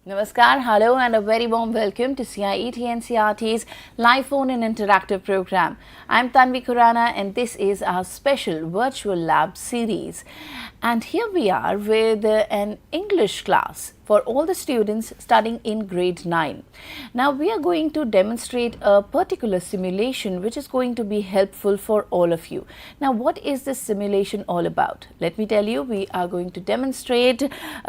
Namaskar, hello and a very warm welcome to CIET NCERT's live phone and interactive program. I'm Tanvi Khurana and this is our special virtual lab series. And here we are with an English class for all the students studying in grade 9. Now we are going to demonstrate a particular simulation which is going to be helpful for all of you. Now what is this simulation all about? Let me tell you, we are going to demonstrate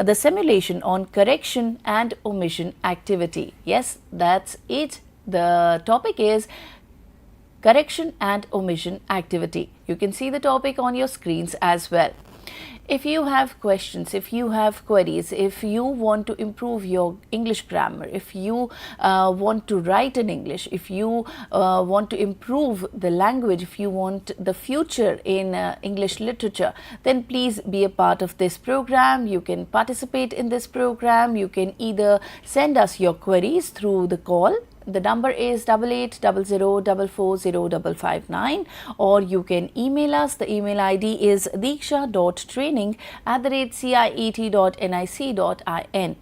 the simulation on correction and omission activity. Yes, that's it. The topic is correction and omission activity. You can see the topic on your screens as well. If you have questions, if you have queries, if you want to improve your English grammar, if you want to write in English, if you want to improve the language, if you want the future in English literature, then please be a part of this program. You can participate in this program. You can either send us your queries through the call. The number is 8800440559, or you can email us. The email ID is diksha.training@ciet.nic.in.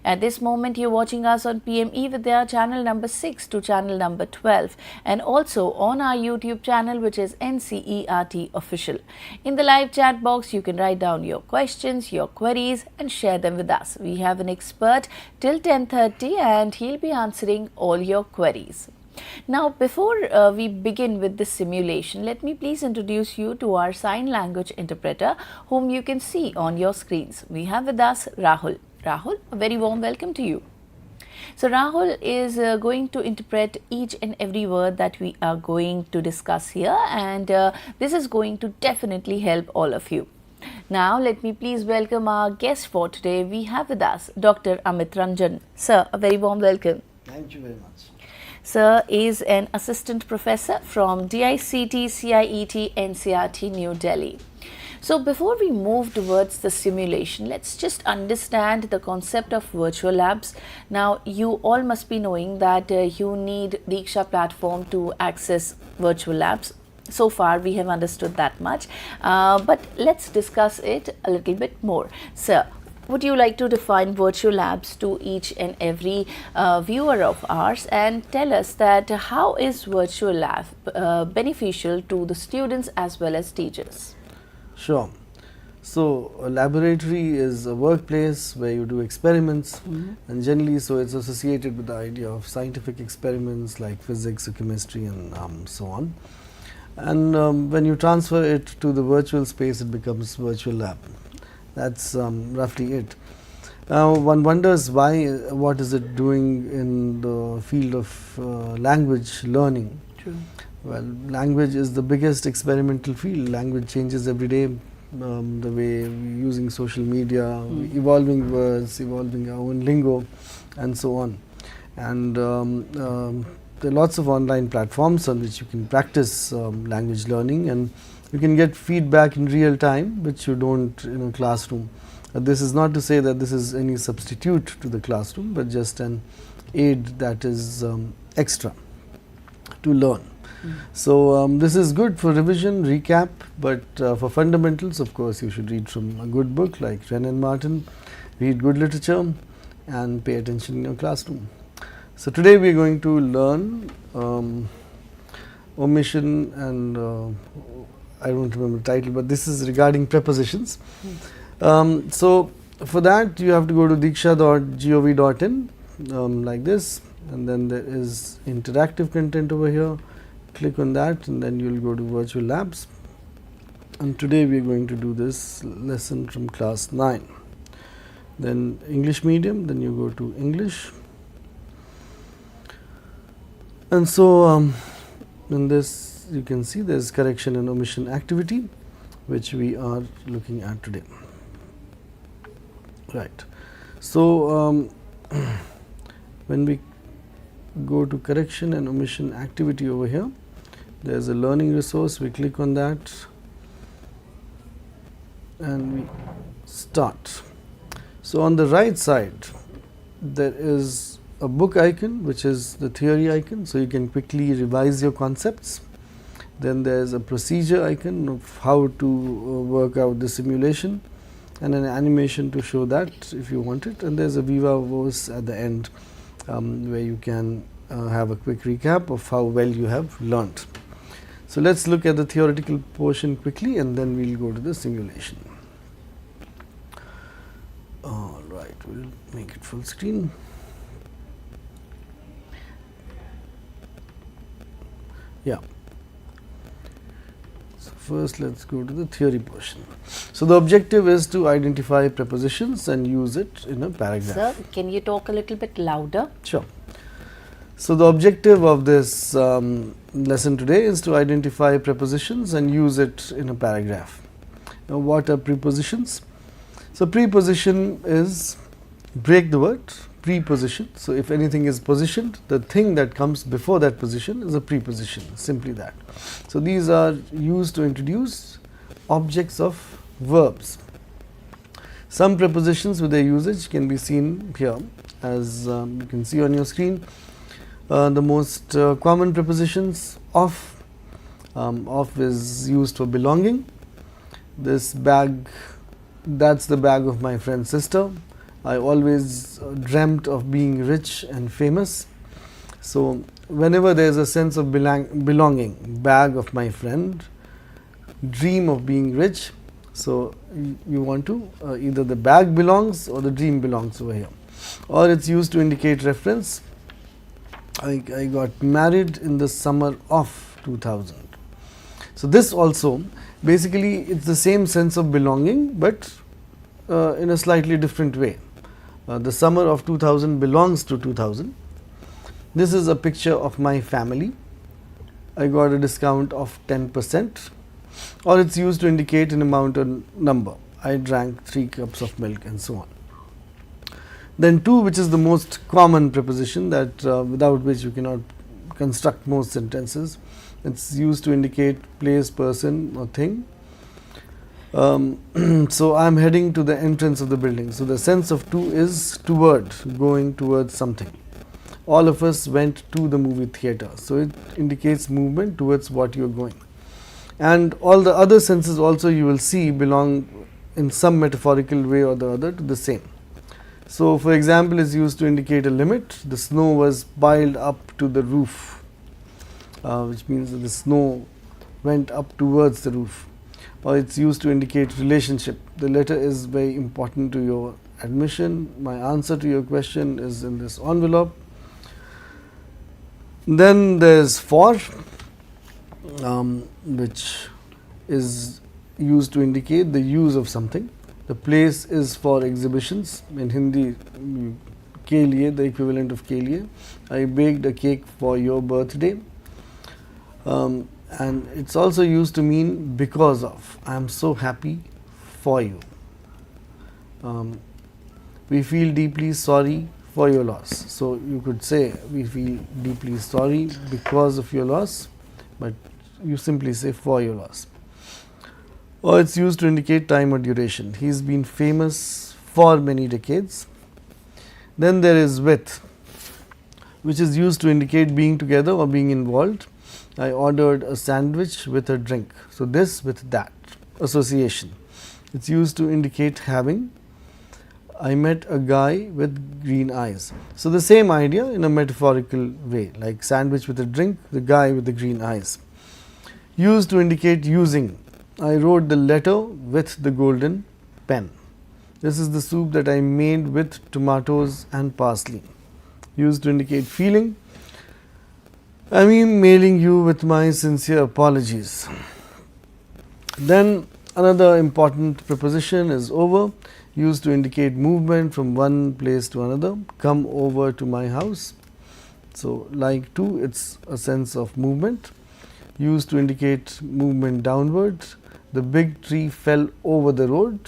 At this moment, you're watching us on PM eVidya channel number 6 to channel number 12, and also on our YouTube channel, which is NCERT Official. In the live chat box, you can write down your questions, your queries, and share them with us. We have an expert till 10:30, and he'll be answering all your queries. Now, before we begin with this simulation, let me please introduce you to our sign language interpreter, whom you can see on your screens. We have with us Rahul. Rahul, a very warm welcome to you. So Rahul is going to interpret each and every word that we are going to discuss here, and this is going to definitely help all of you. Now let me please welcome our guest for today. We have with us Dr. Amit Ranjan. Sir, a very warm welcome. Thank you very much. Sir is an assistant professor from DICT CIET NCERT New Delhi. So before we move towards the simulation, let's just understand the concept of virtual labs. Now you all must be knowing that you need Diksha platform to access virtual labs. So far we have understood that much, but let's discuss it a little bit more. Sir, would you like to define virtual labs to each and every viewer of ours, and tell us that how is virtual lab beneficial to the students as well as teachers? Sure. So, a laboratory is a workplace where you do experiments, and generally so it's associated with the idea of scientific experiments like physics or chemistry and so on. And when you transfer it to the virtual space, it becomes virtual lab. That's roughly it. Now, one wonders why, what is it doing in the field of language learning? True. Well, language is the biggest experimental field. Language changes every day, the way we're using social media, evolving words, evolving our own lingo, and so on. And there are lots of online platforms on which you can practice language learning, and you can get feedback in real time, which you don't in a classroom. This is not to say that this is any substitute to the classroom, but just an aid that is extra to learn. So this is good for revision, recap, but for fundamentals, of course, you should read from a good book like Ranjan and Martin, read good literature, and pay attention in your classroom. So today we are going to learn omission, and I don't remember the title, but this is regarding prepositions. So for that you have to go to diksha.gov.in like this, and then there is interactive content over here. Click on that, and then you will go to virtual labs, and today we are going to do this lesson from class 9. Then English medium, then you go to English, and so in this you can see there is correction and omission activity, which we are looking at today. Right. So when we go to correction and omission activity over here, there is a learning resource. We click on that and we start. So on the right side there is a book icon, which is the theory icon, so you can quickly revise your concepts. Then there is a procedure icon of how to work out the simulation, and an animation to show that if you want it, and there's a viva voce at the end where you can have a quick recap of how well you have learnt. So let's look at the theoretical portion quickly and then we'll go to the simulation. All right, we'll make it full screen. Yeah. So first let's go to the theory portion. So the objective is to identify prepositions and use it in a paragraph. Sir, can you talk a little bit louder? Sure. So the objective of this lesson today is to identify prepositions and use it in a paragraph. Now what are prepositions? So preposition is, break the word, preposition. So if anything is positioned, the thing that comes before that position is a preposition, simply that. So these are used to introduce objects of verbs. Some prepositions with their usage can be seen here, as you can see on your screen. The most common prepositions, of is used for belonging. This bag, that's the bag of my friend's sister. I always dreamt of being rich and famous. So whenever there is a sense of belonging, bag of my friend, dream of being rich, so you want to either the bag belongs or the dream belongs over here, or it's used to indicate reference. I got married in the summer of 2000. So this also, basically it's the same sense of belonging, but in a slightly different way. The summer of 2000 belongs to 2000. This is a picture of my family. I got a discount of 10%, or it's used to indicate an amount or number. I drank 3 cups of milk, and so on. Then to, which is the most common preposition that without which you cannot construct most sentences. It's used to indicate place, person or thing. So I am heading to the entrance of the building. So the sense of to is toward, going towards something. All of us went to the movie theatre. So it indicates movement towards what you are going. And all the other senses also you will see belong in some metaphorical way or the other to the same. So for example, is used to indicate a limit. The snow was piled up to the roof, which means that the snow went up towards the roof. Or it's used to indicate relationship. The letter is very important to your admission. My answer to your question is in this envelope. Then there's for, which is used to indicate the use of something. The place is for exhibitions. In Hindi, ke liye, the equivalent of ke liye. I baked a cake for your birthday. And it's also used to mean because of. I am so happy for you. We feel deeply sorry for your loss. So you could say we feel deeply sorry because of your loss, but you simply say for your loss. Or it's used to indicate time or duration. He's been famous for many decades. Then there is with, which is used to indicate being together or being involved. I ordered a sandwich with a drink. So this with that, association. It's used to indicate having. I met a guy with green eyes. So the same idea in a metaphorical way, like sandwich with a drink, the guy with the green eyes. Used to indicate using. I wrote the letter with the golden pen. This is the soup that I made with tomatoes and parsley. Used to indicate feeling. I am mailing you with my sincere apologies. Then another important preposition is over, used to indicate movement from one place to another. Come over to my house. So like to, it's a sense of movement. Used to indicate movement downward. The big tree fell over the road.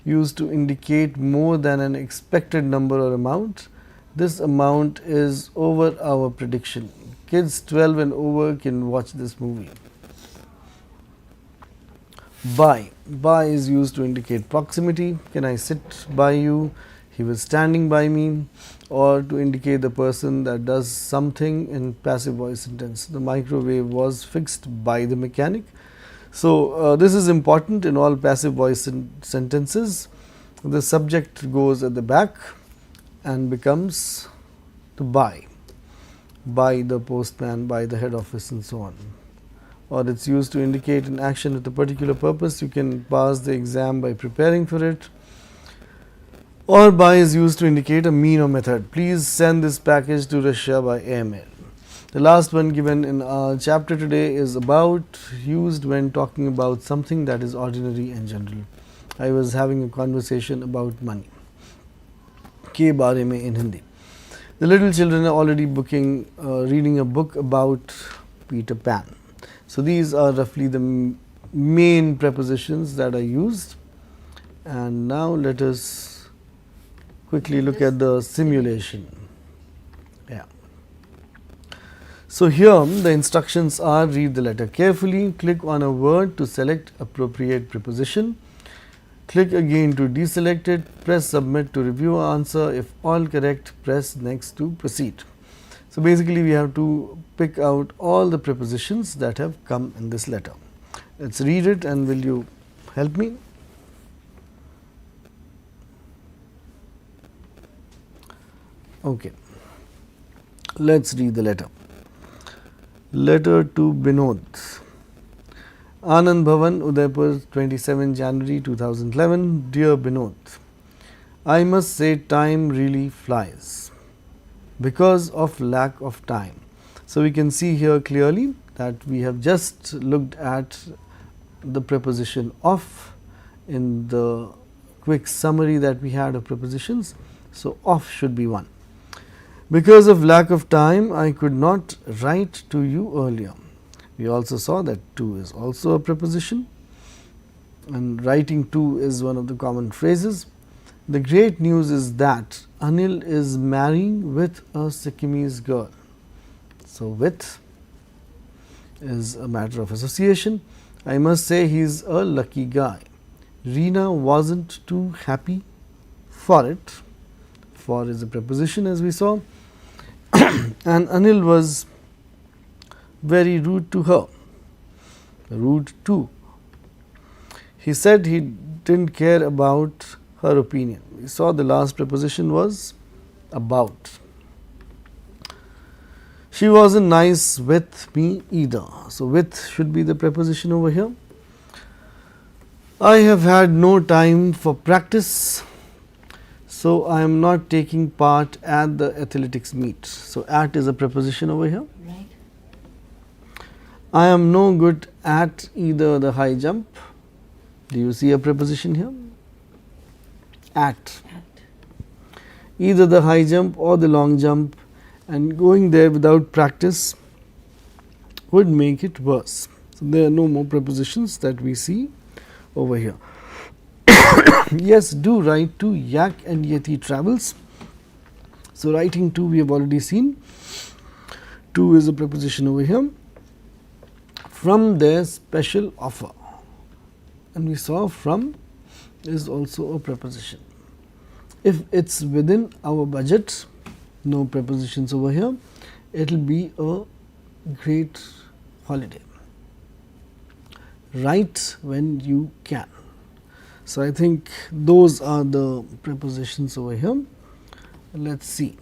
Used to indicate more than an expected number or amount. This amount is over our prediction. Kids 12 and over can watch this movie. By. By is used to indicate proximity. Can I sit by you? He was standing by me. Or to indicate the person that does something in passive voice sentence. The microwave was fixed by the mechanic. So, this is important in all passive voice sentences. The subject goes at the back and becomes to buy the postman, by the head office and so on, or it is used to indicate an action with a particular purpose. You can pass the exam by preparing for it, or by is used to indicate a mean or method. Please send this package to Russia by airmail. The last one given in our chapter today is about, used when talking about something that is ordinary and general. I was having a conversation about money के बारे में in Hindi. The little children are already reading a book about Peter Pan. So, these are roughly the main prepositions that are used, and now let us quickly look at the simulation. Yeah. So, here the instructions are: read the letter carefully, click on a word to select appropriate preposition, click again to deselect it, press submit to review answer. If all correct, press next to proceed. So, basically we have to pick out all the prepositions that have come in this letter. Let us read it, and will you help me? Okay. Let us read the letter. Letter to Binod. Anand Bhavan, Udaipur, 27 January 2011. Dear Binod, I must say time really flies because of lack of time. So, we can see here clearly that we have just looked at the preposition of in the quick summary that we had of prepositions. So, of should be one. Because of lack of time, I could not write to you earlier. We also saw that to is also a preposition, and writing to is one of the common phrases. The great news is that Anil is marrying with a Sikkimese girl. So, with is a matter of association. I must say he is a lucky guy. Reena wasn't too happy for it. For is a preposition, as we saw, and Anil was very rude to her. Rude to. He said he didn't care about her opinion. We saw the last preposition was about. She wasn't nice with me either. So, with should be the preposition over here. I have had no time for practice, so I am not taking part at the athletics meet. So, at is a preposition over here. Right. I am no good at either the high jump. Do you see a preposition here? At. Either the high jump or the long jump, and going there without practice would make it worse. So, there are no more prepositions that we see over here. Yes, do write to Yak and Yeti Travels. So, writing to we have already seen. To is a preposition over here. From their special offer, and we saw from is also a preposition. If it is within our budget, no prepositions over here, it will be a great holiday. Write when you can. So, I think those are the prepositions over here. Let us see.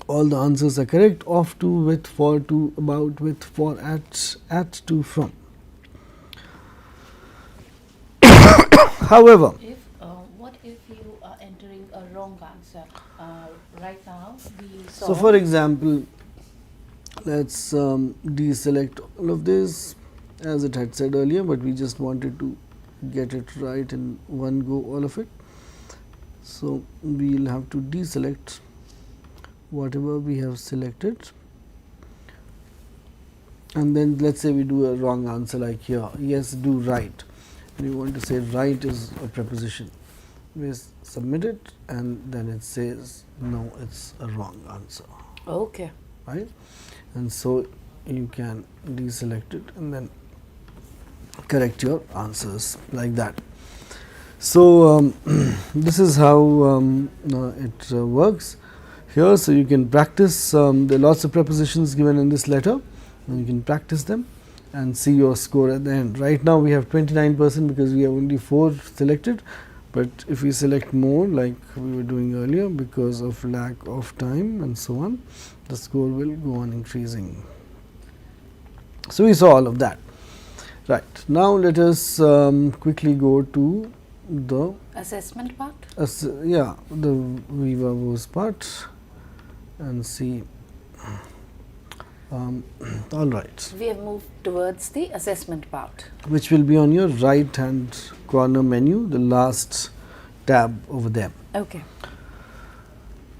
All the answers are correct. Of, to, with, for, to, about, with, for, at, to, from. However, what if you are entering a wrong answer? Right now, we saw. So, for example, let us deselect all of this as it had said earlier, but we just wanted to get it right in one go, all of it. So, we will have to deselect whatever we have selected, and then let us say we do a wrong answer like here. Yes, do write. We want to say write is a preposition. We submit it, and then it says no, it's a wrong answer. Okay. Right, and so you can deselect it and then correct your answers like that. So, this is how it works here. So, you can practice. There are lots of prepositions given in this letter, and you can practice them, and see your score at the end. Right now we have 29% because we have only 4 selected, but if we select more like we were doing earlier, because of lack of time and so on, the score will go on increasing. So we saw all of that. Right. Now let us quickly go to the assessment part. The Viva Voce part and see. All right. We have moved towards the assessment part, Which will be on your right hand corner menu, the last tab over there. Okay.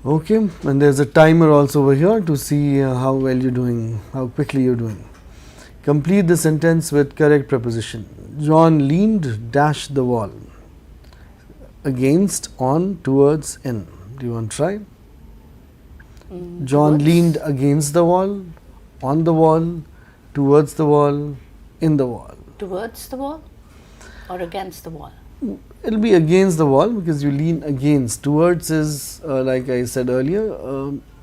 Okay, and there's a timer also over here to see how well you're doing, how quickly you're doing. Complete the sentence with correct preposition. John leaned dash the wall. Against, on, towards, in. Do you want to try? John leaned against the wall, on the wall, towards the wall, in the wall. Towards the wall or against the wall? It will be against the wall because you lean against. Towards is like I said earlier,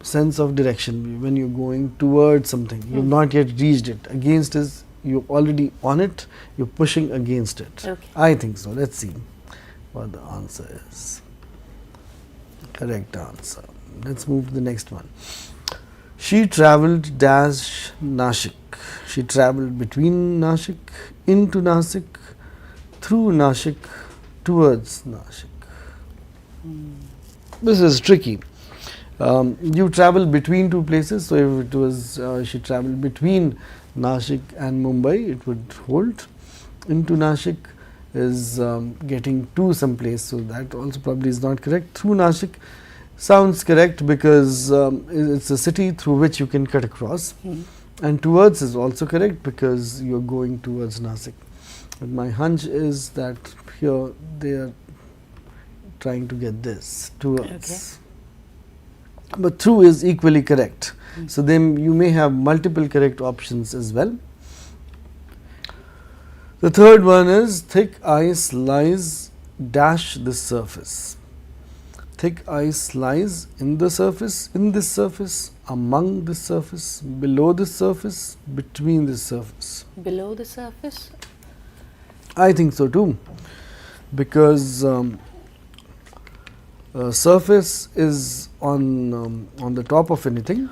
sense of direction. When you're going towards something, you've not yet reached it. Against is you're already on it, you're pushing against it. Okay. I think so. Let's see what the answer is. Correct answer. Let's move to the next one. She travelled dash Nashik. She travelled between Nashik, into Nashik, through Nashik, towards Nashik. This is tricky. You travel between 2 places, so if it was she travelled between Nashik and Mumbai, it would hold. Into Nashik is getting to some place, so that also probably is not correct. Through Nashik sounds correct because it's a city through which you can cut across, and towards is also correct because you're going towards Nashik. But my hunch is that here they are trying to get this towards. Okay. But through is equally correct. So then you may have multiple correct options as well. The third one is thick ice lies dash the surface. Thick ice lies in the surface, in this surface, among this surface, below this surface, between this surface. Below the surface? I think so too, because surface is on the top of anything,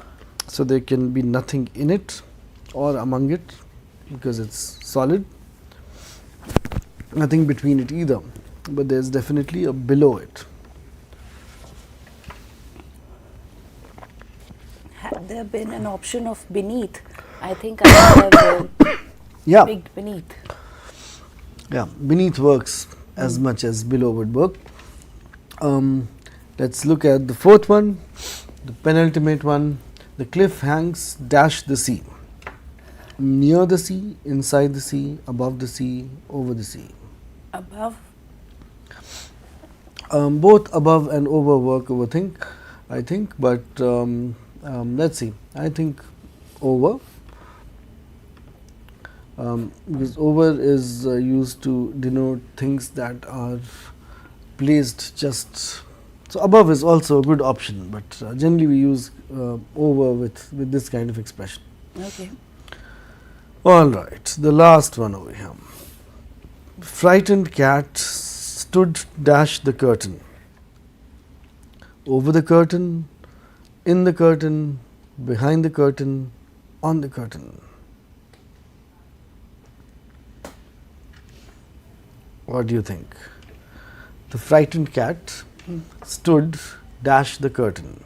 so there can be nothing in it or among it because it's solid. Nothing between it either, but there's definitely a below it. Had there been an option of beneath, I think I would have picked beneath. Yeah, beneath works as much as below would work. Let's look at the fourth one, the penultimate one. The cliff hangs dash the sea. Near the sea, inside the sea, above the sea, over the sea. Above? Both above and over work I think, but let's see. I think over. Because over is used to denote things that are placed just. So above is also a good option, but generally we use over with this kind of expression. Okay. All right, the last one over here. Frightened cat stood dash the curtain. Over the curtain, in the curtain, behind the curtain, on the curtain. What do you think? The frightened cat stood dash the curtain.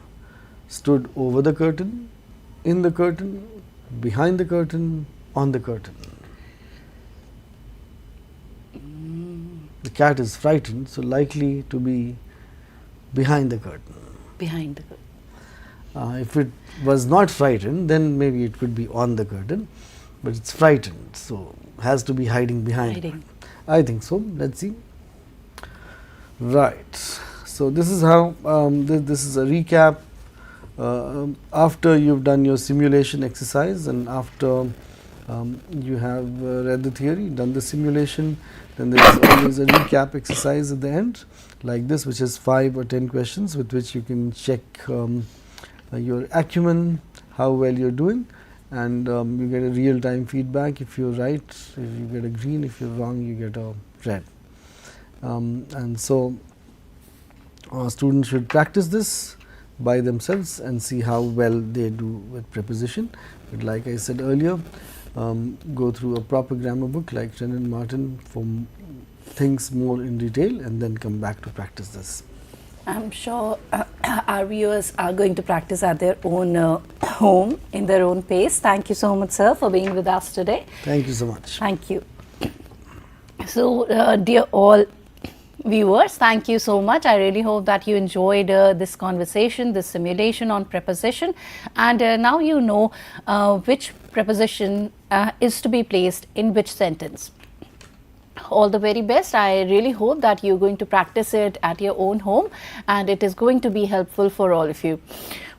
Stood over the curtain, in the curtain, behind the curtain, on the curtain. The cat is frightened, so likely to be behind the curtain. Behind the curtain. If it was not frightened, then maybe it could be on the curtain, but it's frightened, so has to be hiding behind. I think so. Let's see. Right. So this is how this is a recap. After you've done your simulation exercise and after you have read the theory, done the simulation, then there is always a recap exercise at the end like this, which is 5 or 10 questions with which you can check your acumen, how well you're doing, and you get a real time feedback. If you're right, you get a green. If you're wrong, you get a red. And so students should practice this by themselves and see how well they do with preposition. But like I said earlier, go through a proper grammar book like Ranjan Martin for things more in detail, and then come back to practice this. I'm sure our viewers are going to practice at their own home, in their own pace. Thank you so much, sir, for being with us today. Thank you so much. Thank you. So, dear all viewers, thank you so much. I really hope that you enjoyed this conversation, this simulation on preposition, and now you know which preposition is to be placed in which sentence. All the very best. I really hope that you're going to practice it at your own home, and it is going to be helpful for all of you.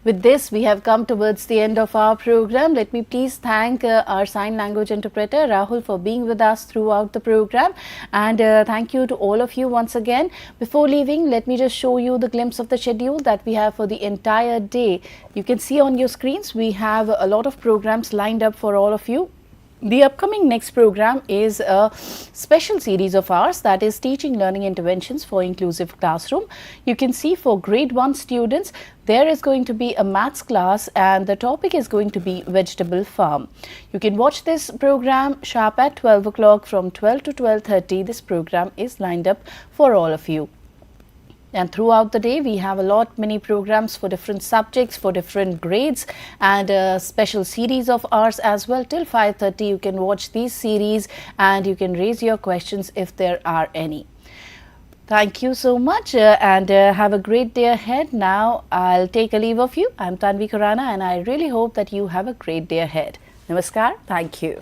With this, we have come towards the end of our program. Let me please thank our sign language interpreter Rahul for being with us throughout the program, and thank you to all of you once again. Before leaving, let me just show you the glimpse of the schedule that we have for the entire day. You can see on your screens we have a lot of programs lined up for all of you. The upcoming next program is a special series of ours, that is Teaching Learning Interventions for Inclusive Classroom. You can see for grade 1 students, there is going to be a maths class, and the topic is going to be vegetable farm. You can watch this program sharp at 12 o'clock. From 12 to 12:30, this program is lined up for all of you. And throughout the day, we have many programs for different subjects, for different grades, and a special series of ours as well. Till 5:30, you can watch these series and you can raise your questions if there are any. Thank you so much, and have a great day ahead. Now, I'll take a leave of you. I'm Tanvi Khurana, and I really hope that you have a great day ahead. Namaskar. Thank you.